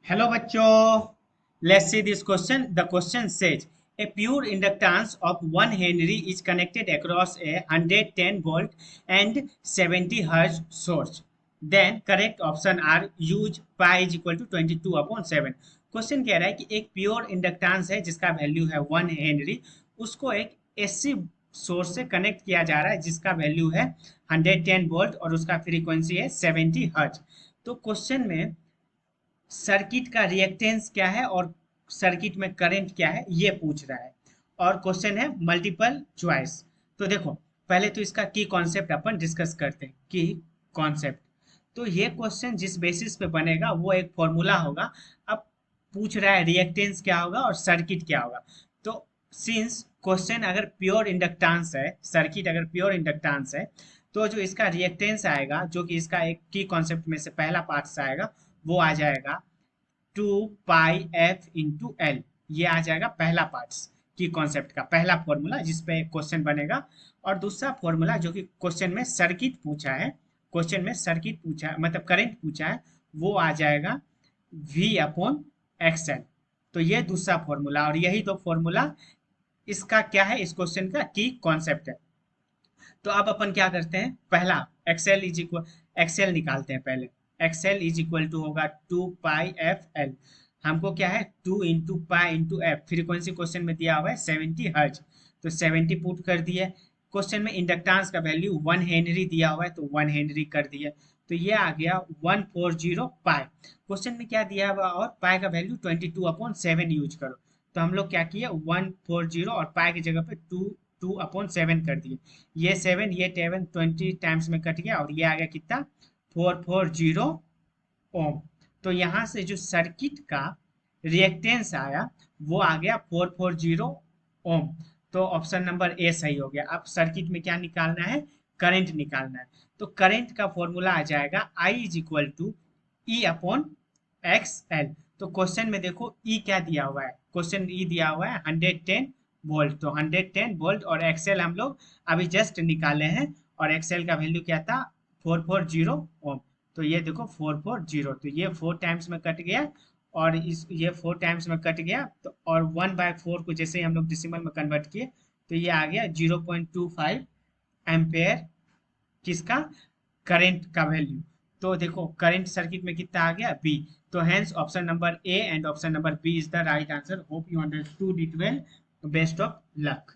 Hello बच्चों, let's see this question. The question says a pure inductance of 1 Henry is connected across a 110 volt and 70 hertz source. Then correct option are use pi is equal to 22 upon 7. Question कह रहा है कि एक pure inductance है जिसका value है 1 Henry, उसको एक एसी सोर्स से कनेक्ट किया जा रहा है जिसका वैल्यू है 110 वोल्ट और उसका फ्रीक्वेंसी है 70 हर्ट्ज। तो क्वेश्चन में सर्किट का रिएक्टेंस क्या है और सर्किट में करंट क्या है ये पूछ रहा है और क्वेश्चन है मल्टीपल चॉइस। तो देखो, पहले तो इसका की कॉन्सेप्ट अपन डिस्कस करते हैं। की कॉन्सेप्ट, तो ये क्वेश्चन जिस बेसिस पे बनेगा वो एक फॉर्मूला होगा। अब पूछ रहा है रिएक्टेंस क्या होगा और सर्किट क्या होगा। तो सिंस क्वेश्चन अगर प्योर इंडक्टेंस है, सर्किट अगर प्योर इंडक्टेंस है, तो जो इसका रिएक्टेंस आएगा, जो कि इसका एक की कॉन्सेप्ट में से पहला पार्ट से आएगा, वो आ जाएगा 2πf/L। ये आ जाएगा पहला पार्ट की कॉन्सेप्ट का पहला फॉर्मूला जिस पे क्वेश्चन बनेगा। और दूसरा फॉर्मूला जो कि क्वेश्चन में सर्किट पूछा है, क्वेश्चन में सर्किट पूछा है मतलब करंट पूछा है, वो आ जाएगा V/XL। तो ये दूसरा फॉर्मूला और यही तो फॉर्मूला इसका क्या है, इस क्वेश्चन का की कॉन्सेप्ट है। तो अब अपन क्या करते हैं, पहला एक्सएल इज इक्वल एक्सएल निकालते हैं। पहले एक्सएल इज इक्वल टू होगा 2πf/L। हमको क्या है 2 into pi into F, frequency question में दिया हुआ है 70 हर्ज, तो 70 पुट कर दिए। क्वेश्चन में इंडक्टेंस का वैल्यू 1 हेनरी दिया हुआ है तो 1 हेनरी कर दिए, तो ये आ गया 140 पाई। क्वेश्चन में क्या दिया हुआ और पाई का वैल्यू 22/7 यूज करो, तो हम लोग क्या किए 140 और पाई की जगह पे 2/7 कर दिए। ये 7 ये 7 20 टाइम्स में कट गया और ये आ गया कितना 440 ओम। तो यहाँ से जो सर्किट का रिएक्टेंस आया वो आ गया 440 ओम। तो ऑप्शन नंबर ए सही हो गया। अब सर्किट में क्या निकालना है, करंट निकालना है। तो करंट का फॉर्मूला आ जाएगा I is equal to E/XL। तो क्वेश्चन में देखो E क्या दिया हुआ है, क्वेश्चन E दिया हुआ है 110 वोल्ट, तो 110 वोल्ट और एक्सएल हम लोग अभी जस्ट निकाले हैं और एक्सएल का वैल्यू क्या था 440 ओम। तो ये देखो 440, तो ये 4 टाइम्स में कट गया और इस ये 4 टाइम्स में कट गया, तो और 1/4 को जैसे ही हम लोग डिसिमल में कन्वर्ट किए तो ये आ गया 0.25 एम्पेयर किसका, करंट का वैल्यू। तो देखो करंट सर्किट में कितना आ गया बी। तो hence option number A and option number B is the right answer. Hope you understood it well. Best of luck.